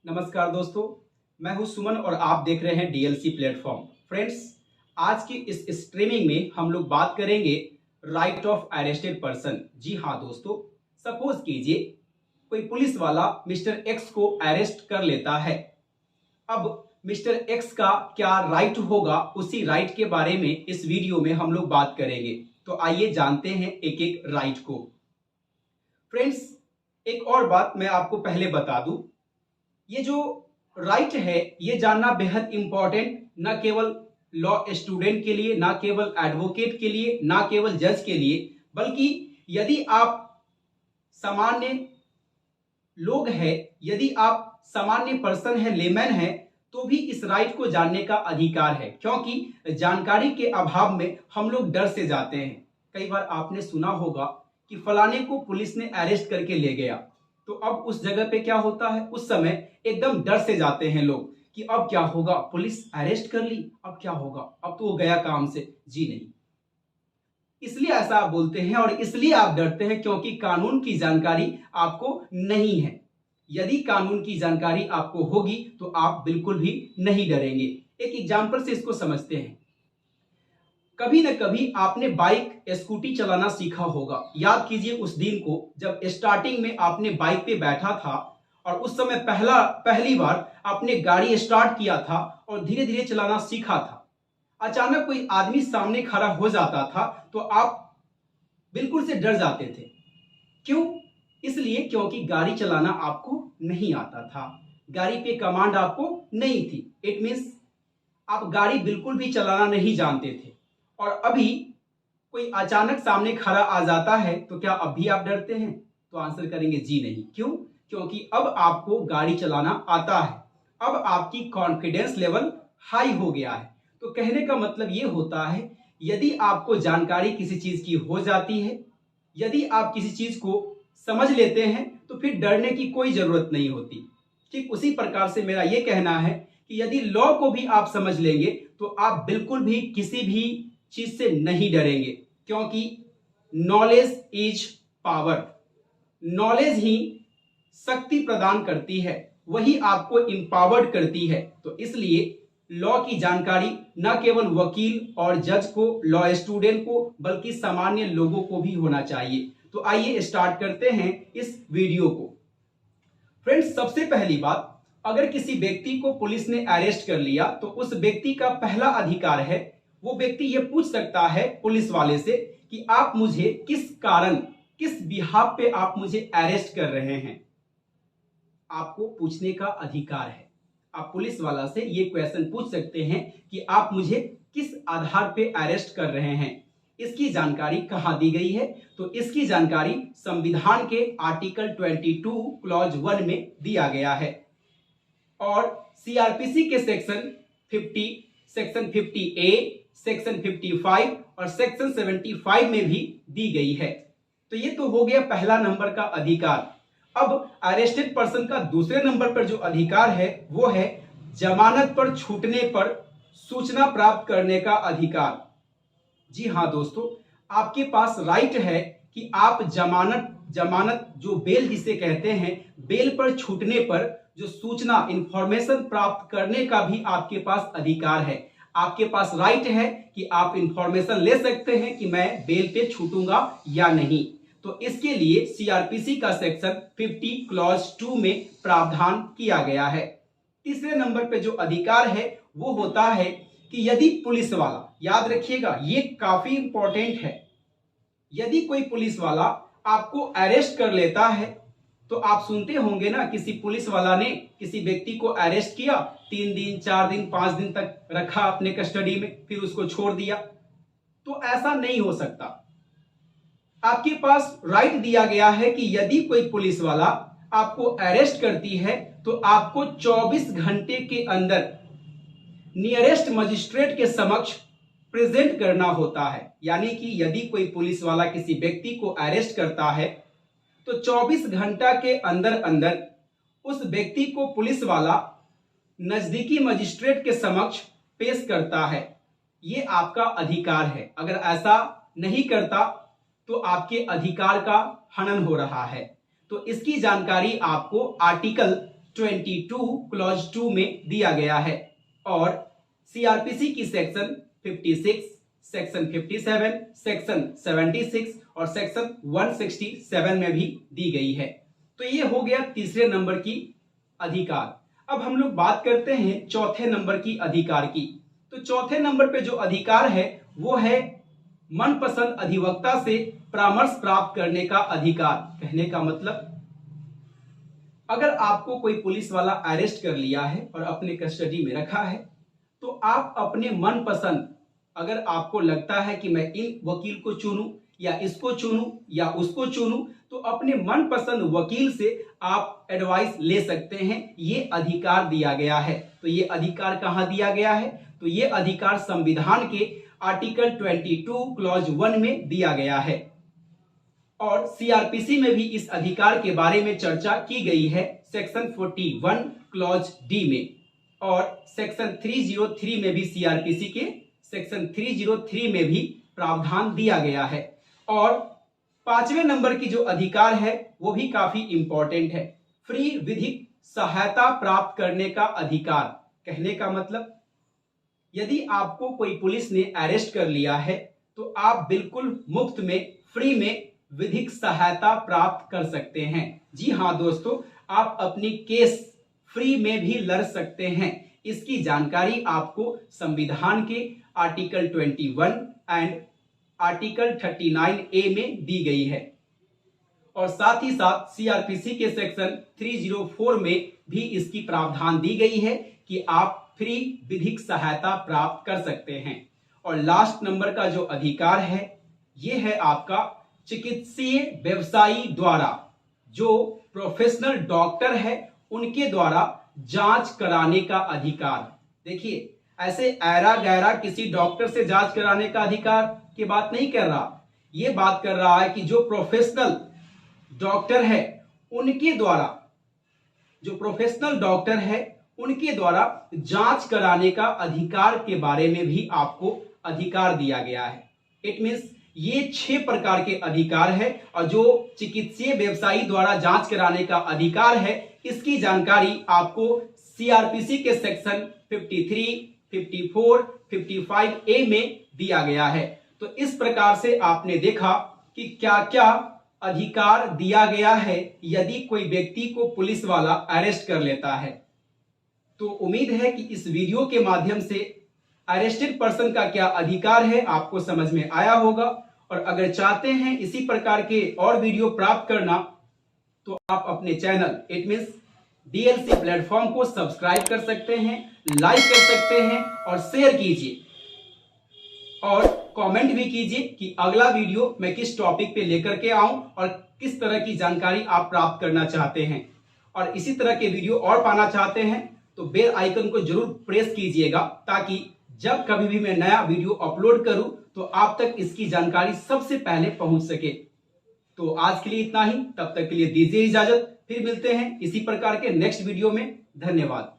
नमस्कार दोस्तों, मैं हूं सुमन और आप देख रहे हैं डीएलसी प्लेटफॉर्म। फ्रेंड्स, आज की इस स्ट्रीमिंग में हम लोग बात करेंगे राइट ऑफ अरेस्टेड पर्सन। जी हाँ दोस्तों, सपोज कीजिए कोई पुलिस वाला मिस्टर एक्स को अरेस्ट कर लेता है। अब मिस्टर एक्स का क्या राइट होगा, उसी राइट के बारे में इस वीडियो में हम लोग बात करेंगे। तो आइए जानते हैं एक एक राइट को। फ्रेंड्स, एक और बात मैं आपको पहले बता दूं, ये जो राइट है ये जानना बेहद इंपॉर्टेंट, न केवल लॉ स्टूडेंट के लिए, ना केवल एडवोकेट के लिए, ना केवल जज के लिए, बल्कि यदि आप सामान्य लोग हैं, यदि आप सामान्य पर्सन है, लेमैन है, तो भी इस राइट को जानने का अधिकार है। क्योंकि जानकारी के अभाव में हम लोग डर से जाते हैं। कई बार आपने सुना होगा कि फलाने को पुलिस ने अरेस्ट करके ले गया, तो अब उस जगह पे क्या होता है, उस समय एकदम डर से जाते हैं लोग कि अब क्या होगा, पुलिस अरेस्ट कर ली, अब क्या होगा, अब तो वो गया काम से। जी नहीं, इसलिए ऐसा आप बोलते हैं और इसलिए आप डरते हैं क्योंकि कानून की जानकारी आपको नहीं है। यदि कानून की जानकारी आपको होगी तो आप बिल्कुल भी नहीं डरेंगे। एक एग्जाम्पल से इसको समझते हैं। कभी न कभी आपने बाइक स्कूटी चलाना सीखा होगा। याद कीजिए उस दिन को जब स्टार्टिंग में आपने बाइक पे बैठा था और उस समय पहली बार आपने गाड़ी स्टार्ट किया था और धीरे धीरे चलाना सीखा था। अचानक कोई आदमी सामने खड़ा हो जाता था तो आप बिल्कुल से डर जाते थे। क्यों? इसलिए क्योंकि गाड़ी चलाना आपको नहीं आता था, गाड़ी पे कमांड आपको नहीं थी। इट मीन्स आप गाड़ी बिल्कुल भी चलाना नहीं जानते थे। और अभी कोई अचानक सामने खड़ा आ जाता है तो क्या अब भी आप डरते हैं? तो आंसर करेंगे जी नहीं। क्यों? क्योंकि अब आपको गाड़ी चलाना आता है, अब आपकी कॉन्फिडेंस लेवल हाई हो गया है। तो कहने का मतलब ये होता है, यदि आपको जानकारी किसी चीज की हो जाती है, यदि आप किसी चीज को समझ लेते हैं, तो फिर डरने की कोई जरूरत नहीं होती। ठीक उसी प्रकार से मेरा यह कहना है कि यदि लॉ को भी आप समझ लेंगे तो आप बिल्कुल भी किसी भी चीज से नहीं डरेंगे। क्योंकि नॉलेज इज पावर, नॉलेज ही शक्ति प्रदान करती है, वही आपको इंपावर्ड करती है। तो इसलिए लॉ की जानकारी न केवल वकील और जज को, लॉ स्टूडेंट को, बल्कि सामान्य लोगों को भी होना चाहिए। तो आइए स्टार्ट करते हैं इस वीडियो को। फ्रेंड्स, सबसे पहली बात, अगर किसी व्यक्ति को पुलिस ने अरेस्ट कर लिया तो उस व्यक्ति का पहला अधिकार है, वो व्यक्ति ये पूछ सकता है पुलिस वाले से कि आप मुझे किस कारण, किस बिहाफ पे आप मुझे अरेस्ट कर रहे हैं। आपको पूछने का अधिकार है। आप पुलिस वाला से ये क्वेश्चन पूछ सकते हैं कि आप मुझे किस आधार पे अरेस्ट कर रहे हैं। इसकी जानकारी कहां दी गई है? तो इसकी जानकारी संविधान के आर्टिकल 22 क्लॉज 1 में दिया गया है और सीआरपीसी के सेक्शन 50, सेक्शन 50A, सेक्शन 55 और सेक्शन 75 में भी दी गई है। तो ये तो हो गया पहला नंबर का अधिकार। अब अरेस्टेड पर्सन का दूसरे नंबर पर जो अधिकार है वो है जमानत पर छूटने पर सूचना प्राप्त करने का अधिकार। जी हाँ दोस्तों, आपके पास राइट है कि आप जमानत जो बेल जिसे कहते हैं, बेल पर छूटने पर जो सूचना, इंफॉर्मेशन प्राप्त करने का भी आपके पास अधिकार है। आपके पास राइट है कि आप इंफॉर्मेशन ले सकते हैं कि मैं बेल पे छूटूंगा या नहीं। तो इसके लिए सीआरपीसी का सेक्शन 50 क्लॉज 2 में प्रावधान किया गया है। तीसरे नंबर पे जो अधिकार है वो होता है कि यदि पुलिस वाला, याद रखिएगा ये काफी इंपॉर्टेंट है, यदि कोई पुलिस वाला आपको अरेस्ट कर लेता है, तो आप सुनते होंगे ना, किसी पुलिस वाला ने किसी व्यक्ति को अरेस्ट किया, 3 दिन 4 दिन 5 दिन तक रखा अपने कस्टडी में, फिर उसको छोड़ दिया। तो ऐसा नहीं हो सकता। आपके पास राइट दिया गया है कि यदि कोई पुलिस वाला आपको अरेस्ट करती है तो आपको 24 घंटे के अंदर नियरेस्ट मजिस्ट्रेट के समक्ष प्रेजेंट करना होता है। यानी कि यदि कोई पुलिस वाला किसी व्यक्ति को अरेस्ट करता है तो 24 घंटा के अंदर अंदर उस व्यक्ति को पुलिस वाला नजदीकी मजिस्ट्रेट के समक्ष पेश करता है। ये आपका अधिकार है। अगर ऐसा नहीं करता तो आपके अधिकार का हनन हो रहा है। तो इसकी जानकारी आपको आर्टिकल 22 क्लॉज 2 में दिया गया है और सीआरपीसी की सेक्शन 56, सेक्शन 57, सेक्शन 76 और सेक्शन 167 में भी दी गई है। तो ये हो गया तीसरे नंबर की अधिकार। अब हम लोग बात करते हैं चौथे नंबर की अधिकार की। तो चौथे नंबर पे जो अधिकार है वो है मनपसंद अधिवक्ता से परामर्श प्राप्त करने का अधिकार। कहने का मतलब, अगर आपको कोई पुलिस वाला अरेस्ट कर लिया है और अपने कस्टडी में रखा है, तो आप अपने मनपसंद, अगर आपको लगता है कि मैं इन वकील को चुनूं या इसको चुनूं या उसको चुनूं, तो अपने मनपसंद वकील से आप एडवाइस ले सकते हैं। ये अधिकार दिया गया है। तो ये अधिकार कहां दिया गया है? तो ये अधिकार संविधान के आर्टिकल 22 क्लॉज 1 में दिया गया है और सीआरपीसी में भी इस अधिकार के बारे में चर्चा की गई है सेक्शन 41 क्लॉज डी में और सेक्शन 303 में भी सीआरपीसी के सेक्शन 303 में भी प्रावधान दिया गया है। और पांचवें नंबर की जो अधिकार है वो भी काफी इंपॉर्टेंट है, फ्री विधिक सहायता प्राप्त करने का अधिकार। कहने का मतलब, यदि आपको कोई पुलिस ने अरेस्ट कर लिया है तो आप बिल्कुल मुफ्त में, फ्री में विधिक सहायता प्राप्त कर सकते हैं। जी हाँ दोस्तों, आप अपनी केस फ्री में भी लड़ सकते हैं। इसकी जानकारी आपको संविधान के आर्टिकल 21 एंड आर्टिकल 39A में दी गई है और साथ ही साथ सीआरपीसी के सेक्शन 304 में भी इसकी प्रावधान दी गई है कि आप फ्री विधिक सहायता प्राप्त कर सकते हैं। और लास्ट नंबर का जो अधिकार है ये है आपका चिकित्सीय व्यवसायी द्वारा, जो प्रोफेशनल डॉक्टर है उनके द्वारा जांच कराने का अधिकार। देखिए, ऐसे ऐरा गैरा किसी डॉक्टर से जांच कराने का अधिकार की बात नहीं कर रहा, ये बात कर रहा है कि जो प्रोफेशनल डॉक्टर है उनके द्वारा, जो प्रोफेशनल डॉक्टर है उनके द्वारा जांच कराने का अधिकार के बारे में भी आपको अधिकार दिया गया है। इट मींस ये 6 प्रकार के अधिकार है और जो चिकित्सीय व्यवसायी द्वारा जांच कराने का अधिकार है इसकी जानकारी आपको सीआरपीसी के सेक्शन 53, 54, 55A में दिया गया है। तो इस प्रकार से आपने देखा कि क्या क्या अधिकार दिया गया है यदि कोई व्यक्ति को पुलिस वाला अरेस्ट कर लेता है। तो उम्मीद है कि इस वीडियो के माध्यम से अरेस्टेड पर्सन का क्या अधिकार है आपको समझ में आया होगा। और अगर चाहते हैं इसी प्रकार के और वीडियो प्राप्त करना तो आप अपने channel it means DLC platform को सब्सक्राइब कर सकते हैं, लाइक कर सकते हैं और शेयर कीजिए और कमेंट भी कीजिए कि अगला वीडियो मैं किस टॉपिक पे लेकर के आऊं और किस तरह की जानकारी आप प्राप्त करना चाहते हैं। और इसी तरह के वीडियो और पाना चाहते हैं तो बेल आइकन को जरूर प्रेस कीजिएगा ताकि जब कभी भी मैं नया वीडियो अपलोड करूं तो आप तक इसकी जानकारी सबसे पहले पहुंच सके। तो आज के लिए इतना ही, तब तक के लिए दीजिए इजाजत, फिर मिलते हैं इसी प्रकार के नेक्स्ट वीडियो में। धन्यवाद।